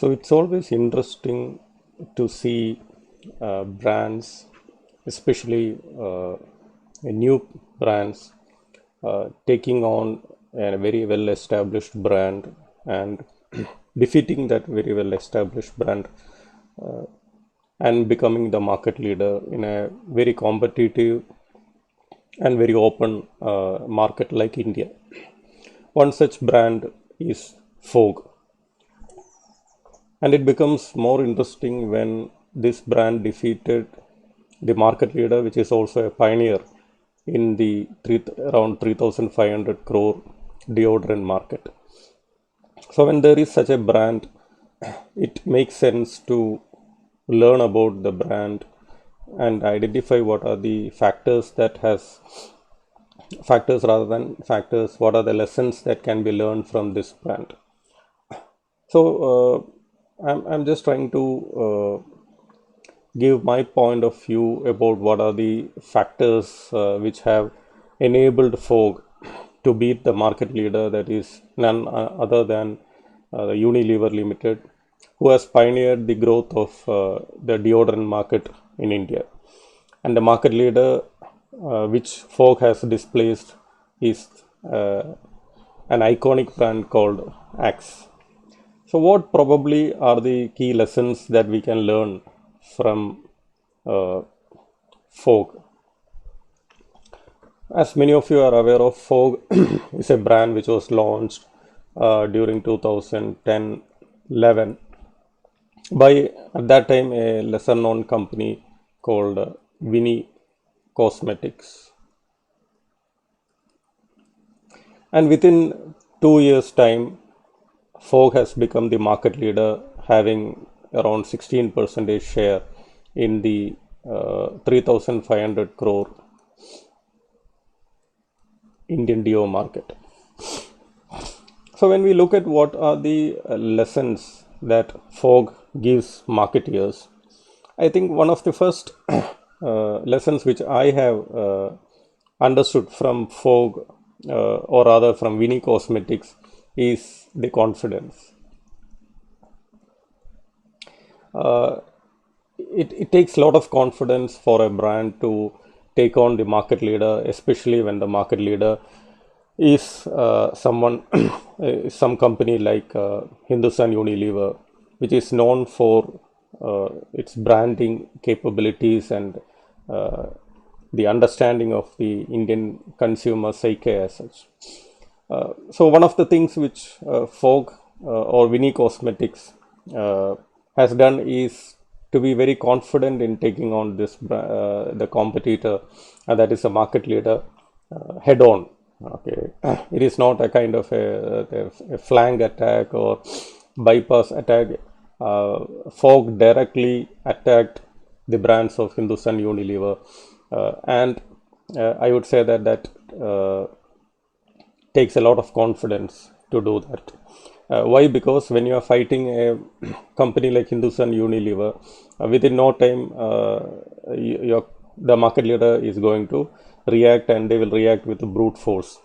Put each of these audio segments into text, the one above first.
So it's always interesting to see brands, especially new brands, taking on a very well established brand and defeating that very well established brand and becoming the market leader in a very competitive and very open market like India. One such brand is Vogue, and it becomes more interesting when this brand defeated the market leader, which is also a pioneer in the around 3,500 crore deodorant market. So when there is such a brand, it makes sense to learn about the brand and identify what are the factors rather than factors, what are the lessons that can be learned from this brand. So I'm just trying to give my point of view about what are the factors which have enabled Vogue to beat the market leader, that is none other than the Unilever Limited, who has pioneered the growth of the deodorant market in India. And the market leader which Vogue has displaced is an iconic brand called Axe. So, what probably are the key lessons that we can learn from Vogue? As many of you are aware of, Vogue is a brand which was launched during 2010-11 by at that time a lesser known company called Winnie Cosmetics. And within 2 years' time, Vogue has become the market leader, having around 16% share in the 3,500 crore Indian deo market. So when we look at what are the lessons that Vogue gives marketeers, I think one of the first lessons which I have understood from Vogue or rather from Winnie Cosmetics is the confidence. It takes a lot of confidence for a brand to take on the market leader, especially when the market leader is some company like Hindustan Unilever, which is known for its branding capabilities and the understanding of the Indian consumer psyche as such. So one of the things which Vogue or Winnie Cosmetics has done is to be very confident in taking on the competitor, and that is a market leader, head on. Okay, it is not a kind of a flank attack or bypass attack. Vogue directly attacked the brands of Hindustan Unilever, and I would say that takes a lot of confidence to do that. Why? Because when you are fighting a company like Hindustan Unilever, within no time, the market leader is going to react, and they will react with brute force.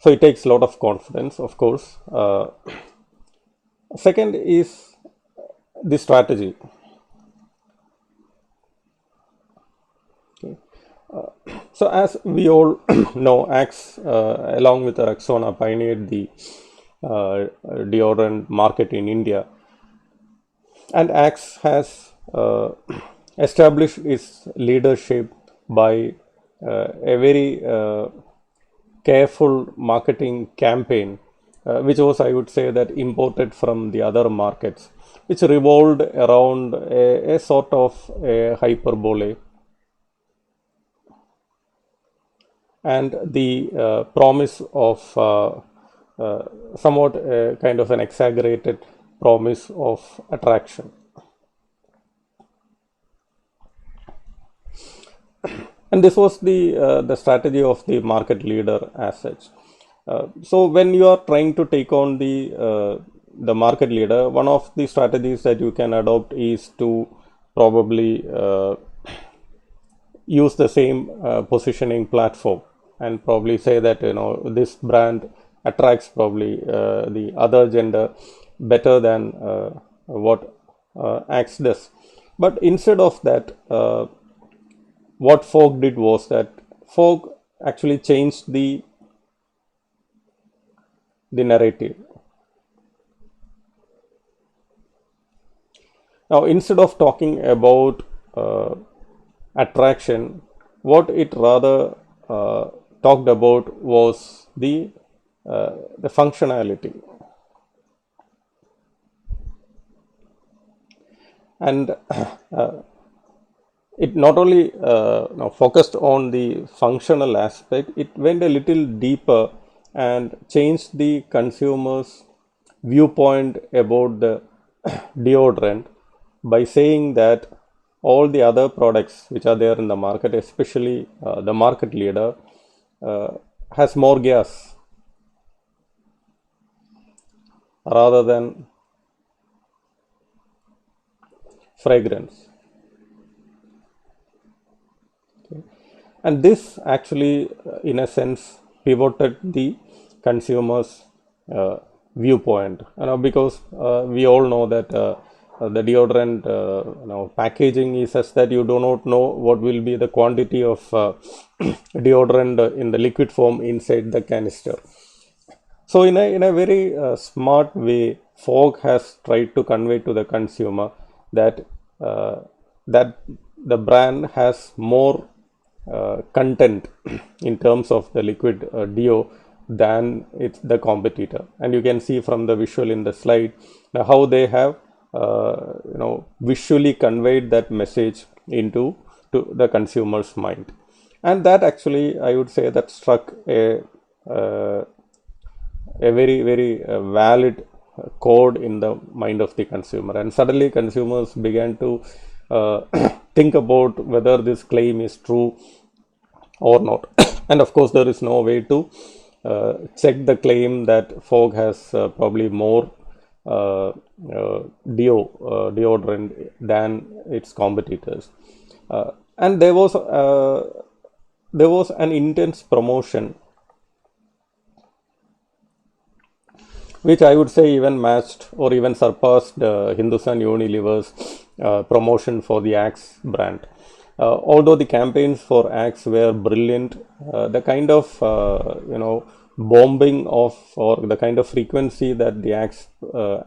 So it takes a lot of confidence, of course. Second is the strategy. Okay. So as we all know, Axe along with Rexona pioneered the deodorant market in India, and Axe has established its leadership by a very careful marketing campaign, which was, I would say, that imported from the other markets, which revolved around a sort of a hyperbole and the promise of somewhat kind of an exaggerated promise of attraction. And this was the strategy of the market leader as such. So when you are trying to take on the market leader, one of the strategies that you can adopt is to probably use the same positioning platform and probably say that this brand attracts probably the other gender better than what Axe does. But instead of that, what Fogg did was that Fogg actually changed the narrative. Now, instead of talking about attraction, what it rather talked about was the functionality. And it not only now focused on the functional aspect, it went a little deeper and changed the consumer's viewpoint about the deodorant by saying that all the other products which are there in the market, especially the market leader, uh, has more gas rather than fragrance. And this actually, in a sense, pivoted the consumer's uh, viewpoint. Because we all know that the deodorant packaging is such that you do not know what will be the quantity of deodorant in the liquid form inside the canister. So, in a very smart way, Fogg has tried to convey to the consumer that uh, that the brand has more content in terms of the liquid deo than it's the competitor. And you can see from the visual in the slide how they have visually conveyed that message into to the consumer's mind. And that actually, I would say, that struck uh, a very very valid chord in the mind of the consumer, and suddenly consumers began to uh, think about whether this claim is true or not. And of course there is no way to check the claim that Fogg has probably more deodorant than its competitors. And there was an intense promotion which I would say even matched or even surpassed Hindustan Unilever's promotion for the Axe brand. Although the campaigns for Axe were brilliant, the kind of bombing of, or the kind of frequency that the Axe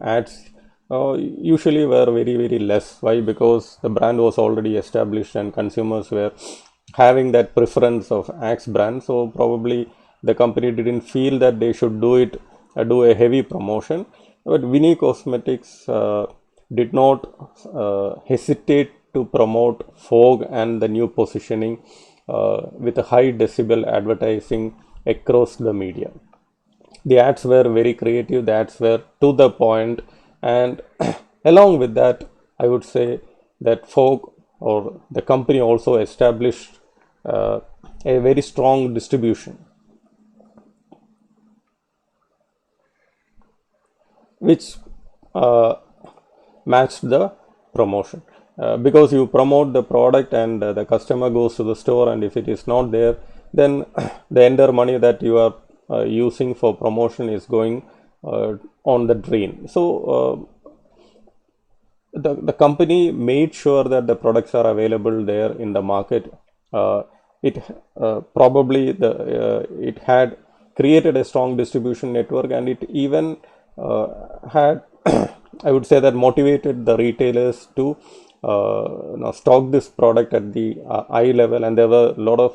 ads usually were very very less. Why? Because the brand was already established and consumers were having that preference of Axe brand. So probably the company didn't feel that they should do a heavy promotion. But Vinny Cosmetics did not hesitate to promote Fogg and the new positioning with a high decibel advertising across the media. The ads were very creative, the ads were to the point, and along with that, I would say that Fogg or the company also established a very strong distribution, which uh, matched the promotion. Because you promote the product and the customer goes to the store, and if it is not there, then the entire money that you are using for promotion is going on the drain. So the company made sure that the products are available there in the market. It probably it had created a strong distribution network, and it even had I would say that motivated the retailers to stock this product at the eye level, and there were a lot of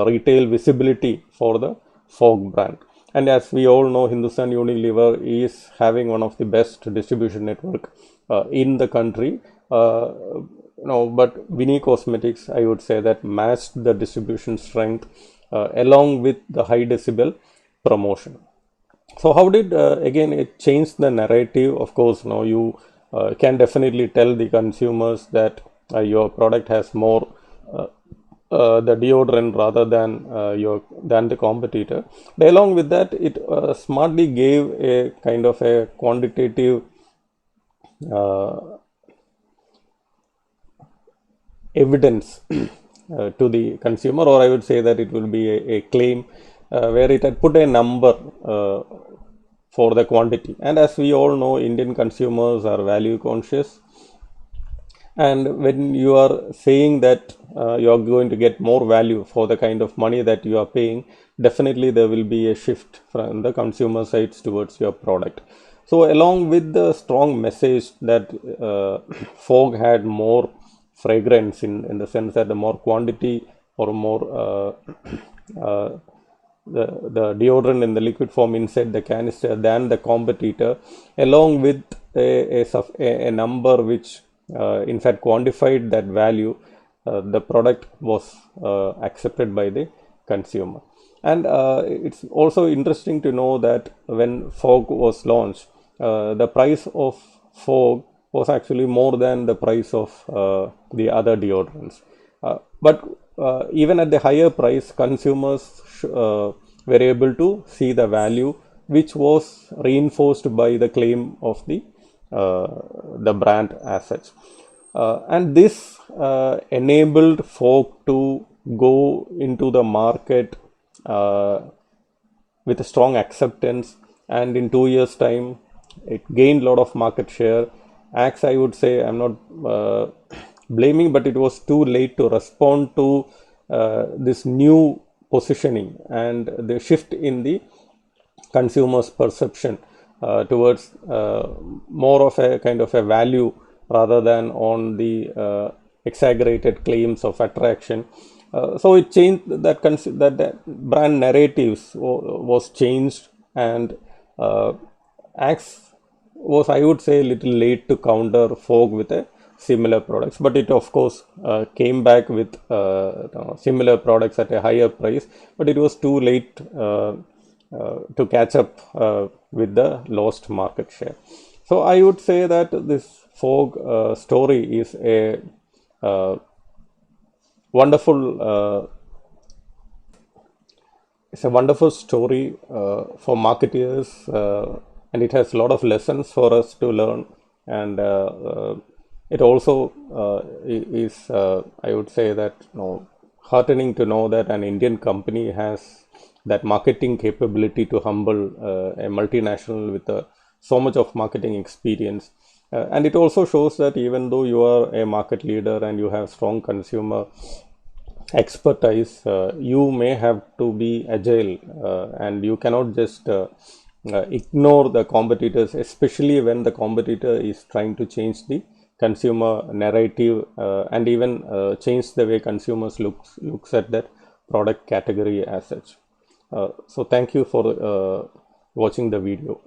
retail visibility for the Fogg brand. And as we all know, Hindustan Unilever is having one of the best distribution network in the country. But Vinny Cosmetics, I would say, that matched the distribution strength along with the high decibel promotion. So how did again it change the narrative? Of course, now you can definitely tell the consumers that your product has more the deodorant rather than than the competitor. But along with that, it smartly gave a kind of a quantitative uh, evidence to the consumer, or I would say that it will be a claim where it had put a number for the quantity. And as we all know, Indian consumers are value conscious, and when you are saying that you are going to get more value for the kind of money that you are paying, definitely there will be a shift from the consumer sides towards your product. So along with the strong message that Fog had more fragrance, in the sense that the more quantity or more the deodorant in the liquid form inside the canister than the competitor, along with a number which in fact quantified that value, the product was accepted by the consumer. And it's also interesting to know that when Fog was launched, the price of Fog was actually more than the price of the other deodorants. But even at the higher price, consumers were able to see the value, which was reinforced by the claim of the brand as such. And this enabled Fog to go into the market with a strong acceptance, and in 2 years' time, it gained a lot of market share. Axe, I would say, I'm not blaming, but it was too late to respond to this new positioning and the shift in the consumer's perception towards more of a kind of a value rather than on the exaggerated claims of attraction. So it changed that brand narratives was changed, and Axe was, I would say, a little late to counter Fog with a similar products, but it of course came back with similar products at a higher price, but it was too late to catch up with the lost market share. So I would say that this Fog story is a wonderful it's a wonderful story for marketeers, and it has a lot of lessons for us to learn. And it also is, I would say, that heartening to know that an Indian company has that marketing capability to humble a multinational with so much of marketing experience. And it also shows that even though you are a market leader and you have strong consumer expertise, you may have to be agile, and you cannot just ignore the competitors, especially when the competitor is trying to change the consumer narrative and even change the way consumers looks at that product category as such. So thank you for watching the video.